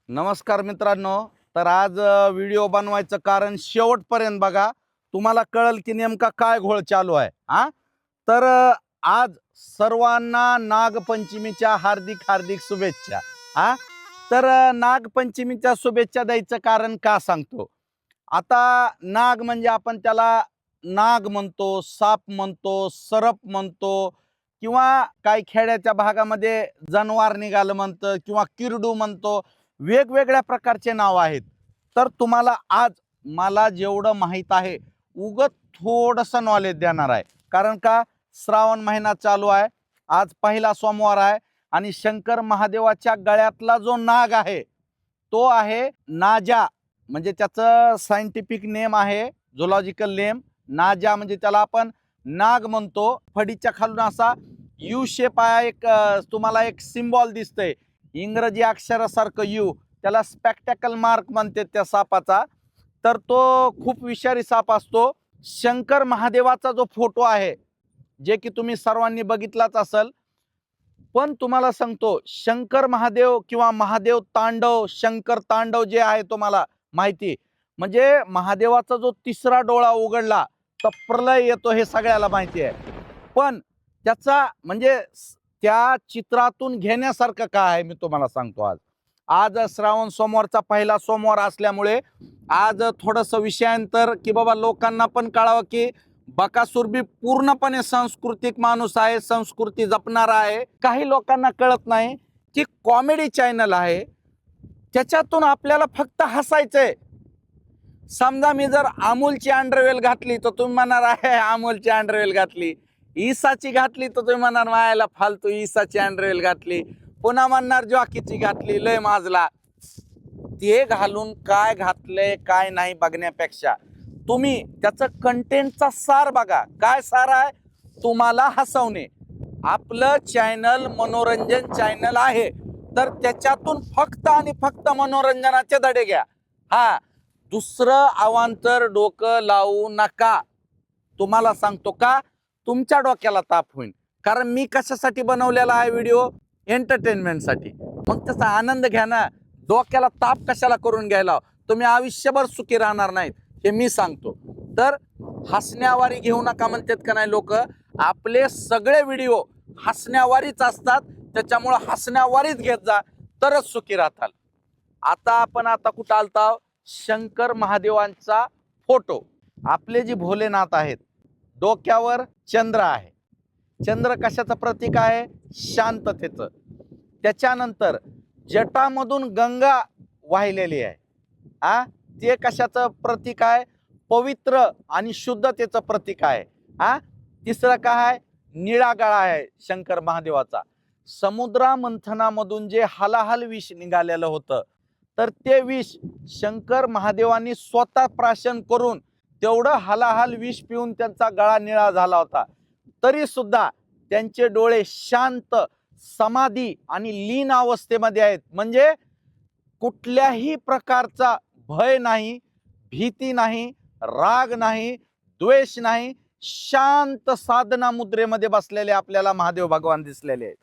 नमस्कार मित्रांनो. तर आज व्हिडिओ बनवायचं कारण शेवटपर्यंत बघा, तुम्हाला कळेल की नेमका काय घोळ चालू आहे. तर आज सर्वांना नागपंचमीच्या हार्दिक हार्दिक शुभेच्छा. हा तर नागपंचमीच्या शुभेच्छा द्यायचं कारण का सांगतो. आता नाग म्हणजे आपण त्याला नाग म्हणतो, साप म्हणतो, सरप म्हणतो किंवा काही खेड्याच्या भागामध्ये जनावर निघालं म्हणतं किंवा किरडू म्हणतो. वेगवेगळ्या प्रकारचे नाव आहेत. तर तुम्हाला आज मला जेवढं माहीत आहे उगत थोडंसं नॉलेज देणार आहे. कारण का श्रावण महिना चालू आहे. आज पहिला सोमवार आहे आणि शंकर महादेवाच्या गळ्यातला जो नाग आहे तो आहे नाजा. म्हणजे त्याचं सायंटिफिक नेम आहे, झुलॉजिकल नेम नाजा. म्हणजे त्याला आपण नाग म्हणतो. फडीच्या खालून असा यू शेप आहे. तुम्हाला एक सिम्बॉल दिसतंय इंग्रजी अक्षरासारखं यू. त्याला स्पेक्टॅकल मार्क म्हणते त्या सापाचा. तर तो खूप विषारी साप असतो. शंकर महादेवाचा जो फोटो आहे जे की तुम्ही सर्वांनी बघितलाच असेल, पण तुम्हाला सांगतो शंकर महादेव किंवा महादेव तांडव, शंकर तांडव जे आहे तुम्हाला माहिती, म्हणजे महादेवाचा जो तिसरा डोळा उघडला तर प्रलय येतो हे सगळ्याला माहिती आहे. पण त्याचा म्हणजे त्या चित्रातून घेण्यासारखं काय आहे मी तुम्हाला सांगतो. आज आज श्रावण सोमवारचा पहिला सोमवार असल्यामुळे आज थोडंसं विषयांतर की बाबा लोकांना पण कळावं की बकासूर बी पूर्णपणे सांस्कृतिक माणूस आहे, संस्कृती जपणारा आहे. काही लोकांना कळत नाही की कॉमेडी चॅनल आहे, त्याच्यातून आपल्याला फक्त हसायचंय. समजा मी जर अमूलची अंडरवेल घातली तर तुम्ही म्हणणार आहे अमूलची अंडरवेल घातली. ईसाची घातली तर तुम्ही म्हणणार मायाला फालतू ईसाची अंडरवेल घातली. पुन्हा म्हणणार जॉकीची घातली लय माजला. ते घालून काय घातलंय काय नाही बघण्यापेक्षा तुम्ही त्याचं कंटेंटचा सार बघा. काय सार आहे? तुम्हाला हसवणे. आपलं चॅनल मनोरंजन चॅनल आहे तर त्याच्यातून फक्त आणि फक्त मनोरंजनाचे धडे घ्या. दुसरं अवांतर डोकं लावू नका. तुम्हाला सांगतो का, तुमच्या डोक्याला ताप होईल. कारण मी कशासाठी बनवलेला आहे व्हिडिओ? एंटरटेनमेंटसाठी. मग त्याचा आनंद घ्या ना. डोक्याला ताप कशाला करून घ्यायला? तुम्ही आयुष्यभर सुखी राहणार नाहीत हे मी सांगतो. तर हसण्यावारी घेऊ नका म्हणतात का नाही लोक. आपले सगळे व्हिडिओ हसण्यावारीच असतात. त्याच्यामुळं हसण्यावारीच घेत जा तरच सुखी राहताल. आता कुठं आलता? शंकर महादेवांचा फोटो. आपले जे भोलेनाथ आहेत डोक्यावर चंद्र आहे. चंद्र कशाचं प्रतीक आहे? शांततेचं. त्याच्यानंतर जटामधून गंगा वाहिलेली आहे. ते कशाचं प्रतीक आहे? पवित्र आणि शुद्धतेचं प्रतीक आहे. तिसरं काय आहे? निळा गळा आहे शंकर महादेवाचा. समुद्रा मंथनामधून जे हलाहल विष निघालेलं होतं तर ते विष शंकर महादेवांनी स्वतः प्राशन करून तेवढं हलाहल विष पिऊन त्यांचा गळा निळा झाला होता. तरी सुद्धा त्यांचे डोळे शांत, समाधी आणि लीन अवस्थेमध्ये आहेत. म्हणजे कुठल्याही प्रकारचा भय नाही, भीती नाही, राग नाही, द्वेष नाही. शांत साधना मुद्रेमध्ये बसलेले आपल्याला महादेव भगवान दिसलेले आहेत.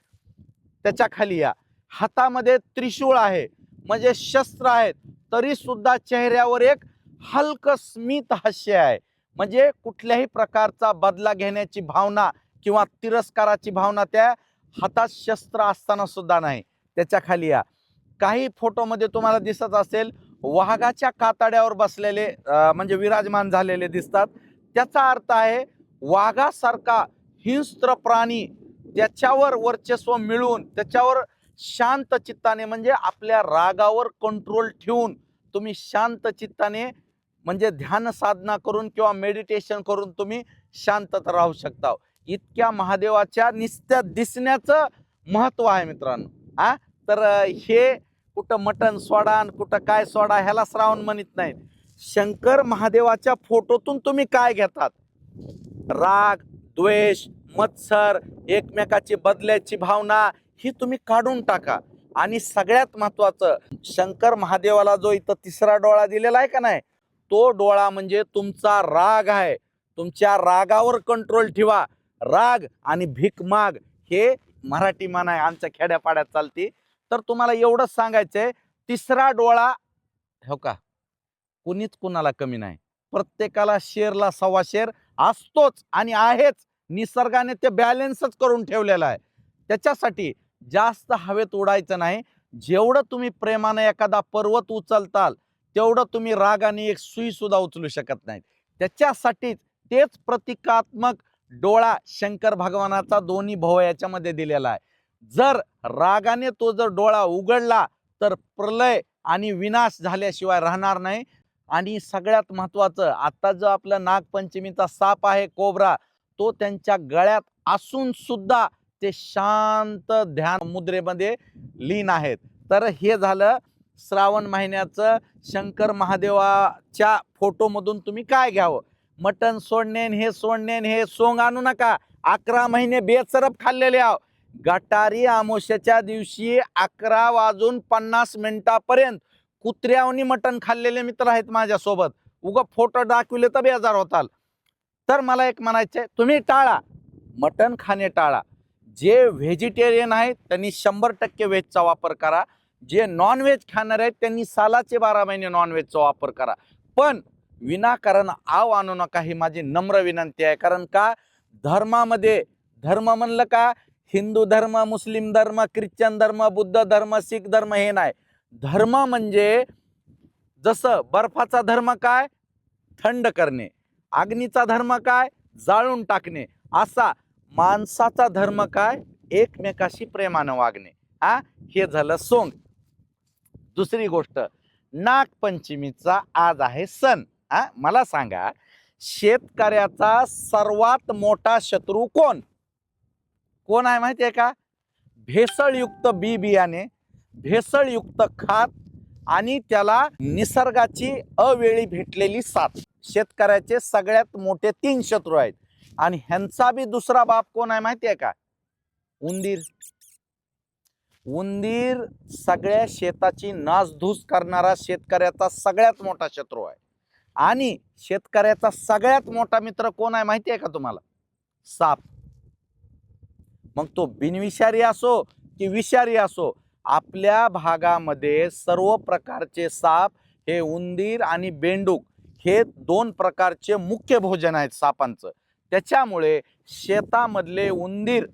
त्याच्या खाली या हातामध्ये त्रिशूळ आहे, म्हणजे शस्त्र आहेत. तरी सुद्धा चेहऱ्यावर एक हलकं स्मित हास्य आहे. म्हणजे कुठल्याही प्रकारचा बदला घेण्याची भावना किंवा तिरस्काराची भावना त्या हातात शस्त्र असताना सुद्धा नाही. त्याच्या खाली या काही फोटोमध्ये तुम्हाला दिसत असेल वाघाच्या कातड्यावर बसलेले म्हणजे विराजमान झालेले दिसतात. त्याचा अर्थ आहे वाघासारखा हिंस्त्र प्राणी त्याच्यावर वर्चस्व मिळवून त्याच्यावर शांत चित्ताने म्हणजे आपल्या रागावर कंट्रोल ठेवून तुम्ही शांत चित्ताने म्हणजे ध्यान साधना करून किंवा मेडिटेशन करून तुम्ही शांतता राहू शकता. इतक्या महादेवाच्या निस्त्या दिसण्याचं महत्व आहे मित्रांनो. तर हे कुठं मटण सोडा कुठं काय सोडा ह्याला श्रावण म्हणत नाहीत. शंकर महादेवाच्या फोटोतून तुम्ही काय घेतात? राग, द्वेष, मत्सर, एकमेकाची बदल्याची भावना ही तुम्ही काढून टाका. आणि सगळ्यात महत्वाचं, शंकर महादेवाला जो इथं तिसरा डोळा दिलेला आहे का नाही, तो डोळा म्हणजे तुमचा राग आहे. तुमच्या रागावर कंट्रोल ठेवा. राग आणि भीक माग हे मराठी म्हण आहे, आमच्या खेड्यापाड्यात चालते. तर तुम्हाला एवढंच सांगायचंय, तिसरा डोळा हो का, कुणीच कुणाला कमी नाही. प्रत्येकाला शेरला सव्वा शेर असतोच आणि आहेच. निसर्गाने ते बॅलन्सच करून ठेवलेलं आहे. त्याच्यासाठी जास्त हवेत उडायचं नाही. जेवढं तुम्ही प्रेमाने एखादा पर्वत उचलताल, तेवढं तुम्ही रागाने एक सुई सुद्धा उचलू शकत नाही. त्याच्यासाठीच तेच प्रतिकात्मक डोळा शंकर भगवानाचा दोन्ही भाऊ याच्यामध्ये दिलेला आहे. जर रागाने तो जर डोळा उघडला तर प्रलय आणि विनाश झाल्याशिवाय राहणार नाही. आणि सगळ्यात महत्वाचं, आता जो आपला नागपंचमीचा साप आहे कोबरा, तो त्यांच्या गळ्यात असून सुद्धा ते शांत ध्यान मुद्रेमध्ये लीन आहेत. तर हे झालं श्रावण महिन्याचं शंकर महादेवाच्या फोटोमधून तुम्ही काय घ्यावं. मटण सोडणे हे सोडणे हे सोंग आणू नका. 11 महिने बेसरप खाल्लेले आहो. गटारी अमावस्येच्या दिवशी 11 वाजून 50 मिनिटापर्यंत कुत्र्यावनी मटण खाल्लेले मित्र आहेत माझ्यासोबत. उगा फोटो दाखविले तर बेजार होताल. तर मला एक म्हणायचंय, तुम्ही टाळा, मटण खाणे टाळा. जे व्हेजिटेरियन आहेत त्यांनी 100% व्हेजचा वापर करा. जे नॉनव्हेज खाणार आहेत त्यांनी सालाचे 12 महिने नॉनव्हेजचा वापर करा. पण विनाकारण आव आणू नका, ही माझी नम्र विनंती आहे. कारण का, धर्मामध्ये धर्म म्हणलं का, हिंदू धर्म, मुस्लिम धर्म, ख्रिश्चन धर्म, बुद्ध धर्म, शीख धर्म हे नाही. धर्म म्हणजे जसं बर्फाचा धर्म काय, थंड करणे. अग्नीचा धर्म काय, जाळून टाकणे. असा माणसाचा धर्म काय, एकमेकाशी प्रेमानं वागणे. हे झालं सोंग. दुसरी गोष्ट, नागपंचमीचा आज आहे सण. मला सांगा, शेतकऱ्याचा सर्वात मोठा शत्रू कोण कोण आहे माहिती आहे का? भेसळयुक्त बी बियाणे, भेसळयुक्त खत आणि त्याला निसर्गाची अवेळी भेटलेली साथ. शेतकऱ्याचे सगळ्यात मोठे 3 शत्रू आहेत. आणि ह्यांचा बी दुसरा बाप कोण आहे माहिती आहे का? उंदीर. उंदीर सगळ्या शेताची नासधूस करणारा शेतकऱ्याचा सगळ्यात मोठा शत्रू आहे. आणि शेतकऱ्याचा सगळ्यात मोठा मित्र कोण आहे माहिती आहे का तुम्हाला? साप. मग तो बिनविषारी असो की विषारी असो, आपल्या भागामध्ये सर्व प्रकारचे साप, हे उंदीर आणि बेंडूक, हे 2 प्रकारचे मुख्य भोजन आहेत सापांचं. त्याच्यामुळे शेतामधले उंदीर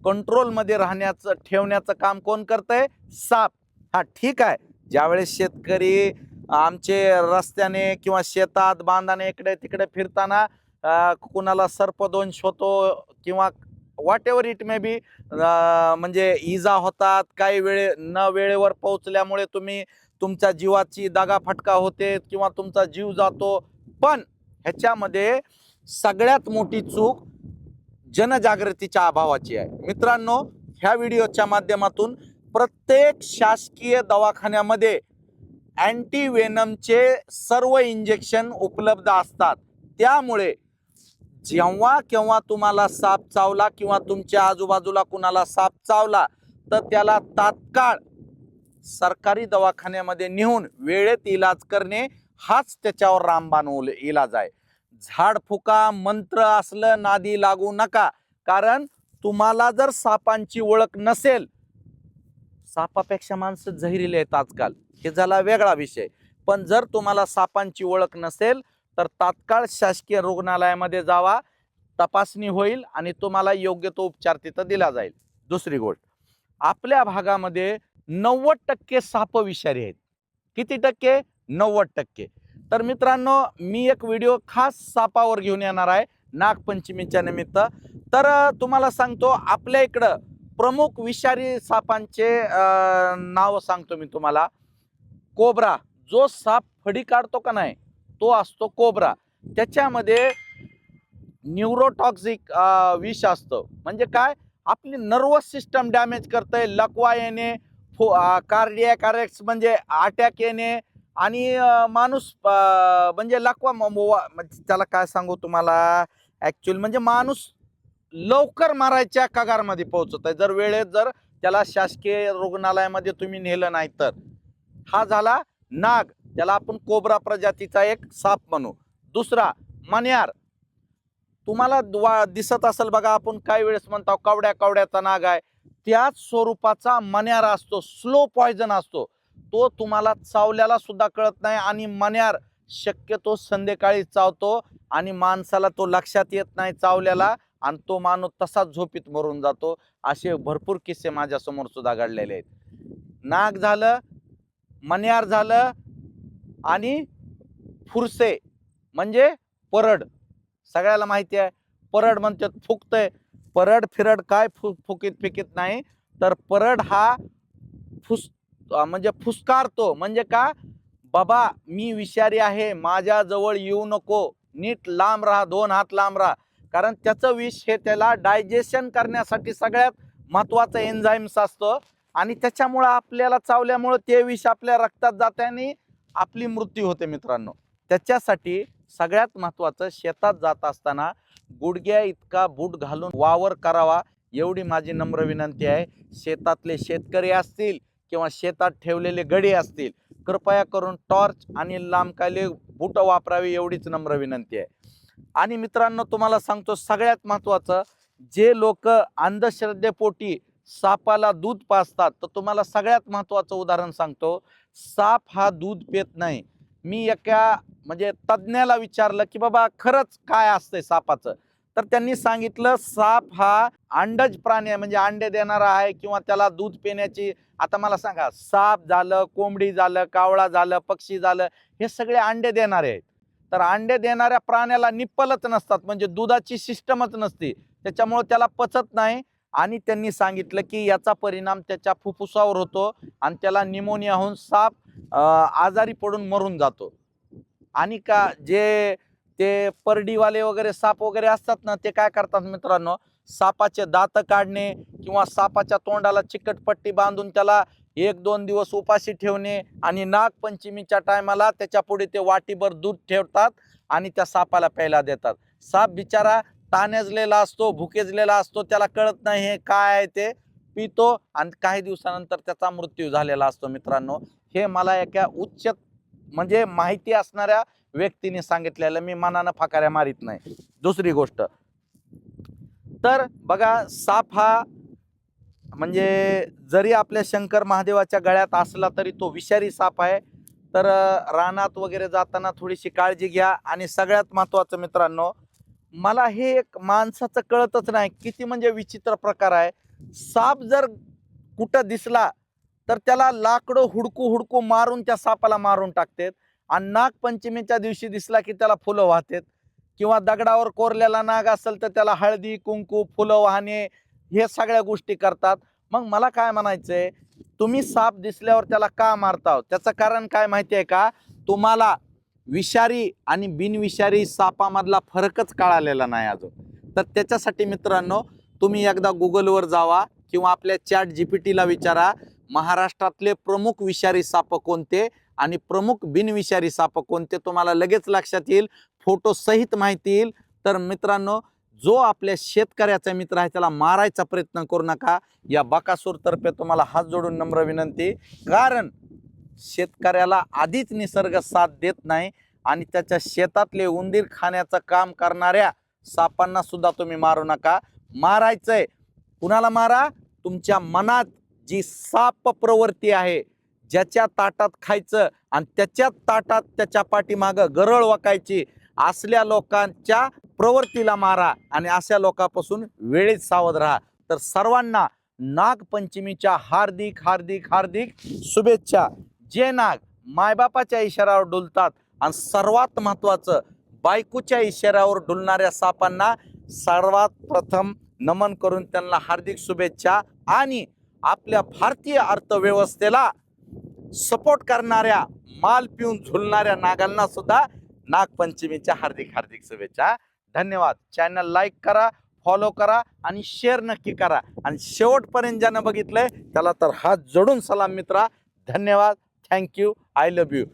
कंट्रोलमध्ये राहण्याचं, ठेवण्याचं काम कोण करतंय? साप. ठीक आहे, ज्यावेळेस शेतकरी आमचे रस्त्याने किंवा शेतात बांधाने इकडे तिकडे फिरताना कुणाला सर्पदंश होतो किंवा what ever it may be, म्हणजे इजा होतात, काही वेळेवर पोहोचल्यामुळे तुमच्या जीवाची दगाफटका होते किंवा तुमचा जीव जातो. पण ह्याच्यामध्ये सगळ्यात मोठी चूक जनजागृतीच्या अभावाची आहे. मित्रांनो, ह्या व्हिडिओच्या माध्यमातून प्रत्येक शासकीय दवाखान्यामध्ये अँटीवेनमचे सर्व इंजेक्शन उपलब्ध असतात. त्यामुळे जेव्हा केव्हा तुम्हाला साप चावला किंवा तुमच्या आजूबाजूला कुणाला साप चावला, तर त्याला तात्काळ सरकारी दवाखान्यामध्ये नेऊन वेळेत इलाज करणे, हाच त्याच्यावर रामबाण इलाज आहे. झाडफुका मंत्र असलं नादी लागू नका. कारण तुम्हाला जर सापांची ओळख नसेल, सापापेक्षा माणसं जहिरीले आहेत आजकाल, हे झाला वेगळा विषय. पण जर तुम्हाला सापांची ओळख नसेल तर तात्काळ शासकीय रुग्णालयामध्ये जावा, तपासणी होईल आणि तुम्हाला योग्य तो उपचार तिथं दिला जाईल. दुसरी गोष्ट, आपल्या भागामध्ये 90% साप विषारी आहेत. किती टक्के? 90%. तर मित्रांनो, मी एक व्हिडिओ खास सापावर घेऊन येणार आहे नागपंचमीच्या निमित्त. तर तुम्हाला सांगतो, आपल्या इकडं प्रमुख विषारी सापांचे नाव सांगतो मी तुम्हाला. कोबरा, जो साप फडी काढतो का नाही, तो असतो कोबरा. त्याच्यामध्ये न्यूरोटॉक्सिक विष असतं. म्हणजे काय, आपली नर्वस सिस्टम डॅमेज करतंय. लकवा येणे, कार्डियक अरेस्ट म्हणजे अटॅक येणे, आणि माणूस म्हणजे लकवा म्हणजे त्याला काय सांगू तुम्हाला, ॲक्च्युअली म्हणजे माणूस लवकर मारायच्या कगारमध्ये पोहोचत आहे, जर वेळेत जर त्याला शासकीय रुग्णालयामध्ये तुम्ही नेलं नाही तर. हा झाला नाग, त्याला आपण कोबरा प्रजातीचा एक साप म्हणू. दुसरा मण्यार. तुम्हाला दिसत असेल बघा, आपण काही वेळेस म्हणतो कवड्याचा नाग आहे, त्याच स्वरूपाचा मण्यार असतो. स्लो पॉयझन असतो. तो तुम्हाला चावल्याला सुद्धा कळत नाही आणि मण्यार शक्यतो संध्याकाळी चावतो आणि माणसाला तो लक्षात येत नाही चावल्याला आणि तो माणूस तसाच झोपीत मरून जातो. असे भरपूर किस्से माझ्या समोर सुद्धा घडलेले आहेत. नाग झालं, मण्यार झालं आणि फुरसे म्हणजे परड. सगळ्याला माहिती आहे परड म्हणतात फुकतय. परड फिरड काय फुकीत फिकीत नाही, तर परड हा म्हणजे फुसकारतो. म्हणजे का, बाबा मी विषारी आहे, माझ्या जवळ येऊ नको, नीट लांब राहा, 2 हात लांब राहा. कारण त्याचं विष हे त्याला डायजेशन करण्यासाठी सगळ्यात महत्वाचं एन्झाईम्स असतं आणि त्याच्यामुळं आपल्याला चावल्यामुळं ते विष आपल्या रक्तात जाते आणि आपली मृत्यू होते मित्रांनो. त्याच्यासाठी सगळ्यात महत्वाचं शेतात जात असताना गुडघ्या इतका बूट घालून वावर करावा, एवढी माझी नम्र विनंती आहे. शेतातले शेतकरी असतील किंवा शेतात ठेवलेले गडी असतील, कृपया करून टॉर्च आणि लांबकाले बूट वापरावी, एवढीच नम्र विनंती आहे. आणि मित्रांनो तुम्हाला सांगतो सगळ्यात महत्वाचं, जे लोक अंधश्रद्धेपोटी सापाला दूध पाजतात, तर तुम्हाला सगळ्यात महत्वाचं उदाहरण सांगतो. साप हा दूध पित नाही. मी एका म्हणजे तज्ज्ञाला विचारलं की बाबा खरंच काय असतंय सापाचं, तर त्यांनी सांगितलं साप हा अंडज प्राणी आहे, म्हणजे अंडे देणारा आहे किंवा त्याला दूध पिण्याची. आता मला सांगा, साप झालं, कोंबडी झालं, कावळा झालं, पक्षी झालं, हे सगळे अंडे देणारे आहेत. तर अंडे देणाऱ्या प्राण्याला निप्पलच नसतात, म्हणजे दुधाची सिस्टमच नसते, त्याच्यामुळे त्याला पचत नाही. आणि त्यांनी सांगितलं की याचा परिणाम त्याच्या फुफ्फुसावर होतो आणि त्याला निमोनिया होऊन साप आजारी पडून मरून जातो. आणि का जे ते परडीवाले वगैरे साप वगैरे असतात ना, ते काय करतात मित्रांनो, सापाचे दात काढणे किंवा सापाच्या तोंडाला चिकटपट्टी बांधून त्याला 1-2 दिवस उपाशी ठेवणे आणि नागपंचमीच्या टायमाला त्याच्या पुढे ते वाटीभर दूध ठेवतात आणि त्या सापाला प्यायला देतात. साप बिचारा तानेजलेला असतो, भुकेजलेला असतो, त्याला कळत नाही हे काय आहे, ते पितो आणि काही दिवसानंतर त्याचा मृत्यू झालेला असतो. मित्रांनो, हे मला एका उच्च म्हणजे माहिती असणाऱ्या व्यक्तीने सांगितलेलं, मी मनानं फाकाऱ्या मारित नाही. दुसरी गोष्ट, तर बघा साप हा म्हणजे जरी आपल्या शंकर महादेवाच्या गळ्यात असला तरी तो विषारी साप आहे. तर रानात वगैरे जाताना थोडीशी काळजी घ्या. आणि सगळ्यात महत्वाचं मित्रांनो, मला हे एक माणसाचं कळतच नाही, किती म्हणजे विचित्र प्रकार आहे. साप जर कुठं दिसला तर त्याला लाकडं हुडकू हुडकू मारून त्या सापाला मारून टाकतात आणि नागपंचमीच्या दिवशी दिसला की त्याला फुलं वाहतात. किंवा दगडावर कोरलेला नाग असेल तर त्याला हळदी कुंकू फुलं वाहणे, हे सगळ्या गोष्टी करतात. मग मला काय म्हणायचंय, तुम्ही साप दिसल्यावर त्याला का मारता? त्याचं कारण काय माहिती आहे का? तुम्हाला विषारी आणि बिनविषारी सापामधला फरकच कळालेला नाही अजून. तर त्याच्यासाठी मित्रांनो, तुम्ही एकदा गुगलवर जावा किंवा आपल्या चॅट जीपीटीला विचारा, महाराष्ट्रातले प्रमुख विषारी साप कोणते आणि प्रमुख बिनविषारी साप कोणते, तुम्हाला लगेच लक्षात येईल, फोटो सहित माहिती येईल. तर मित्रांनो, जो आपल्या शेतकऱ्याचा मित्र आहे त्याला मारायचा प्रयत्न करू नका. या बकासूर तर्फे तुम्हाला हात जोडून नम्र विनंती, कारण शेतकऱ्याला आधीच निसर्ग साथ देत नाही आणि त्याच्या शेतातले उंदीर खाण्याचं काम करणाऱ्या सापांना सुद्धा तुम्ही मारू नका. मारायचंय कुणाला मारा? तुमच्या मनात जी साप प्रवृत्ती आहे, ज्याच्या ताटात खायचं आणि त्याच्याच ताटात त्याच्या पाठीमागं गरळ वाकायची, असल्या लोकांच्या प्रवृत्तीला मारा आणि अशा लोकांपासून वेळेत सावध राहा. तर सर्वांना नागपंचमीच्या हार्दिक हार्दिक हार्दिक शुभेच्छा. जे नाग मायबापाच्या इशाऱ्यावर डुलतात आणि सर्वात महत्वाचं बायकोच्या इशाऱ्यावर डुलणाऱ्या सापांना सर्वात प्रथम नमन करून त्यांना हार्दिक शुभेच्छा. आणि आपल्या भारतीय अर्थव्यवस्थेला सपोर्ट करणाऱ्या माल पिऊन झुलणाऱ्या नागांना सुद्धा नागपंचमीच्या हार्दिक हार्दिक शुभेच्छा. धन्यवाद. चॅनल लाईक करा, फॉलो करा आणि शेअर नक्की करा. आणि शेवटपर्यंत ज्यानं बघितलंय त्याला तर हात जोडून सलाम मित्रा. धन्यवाद. थँक्यू. I love you.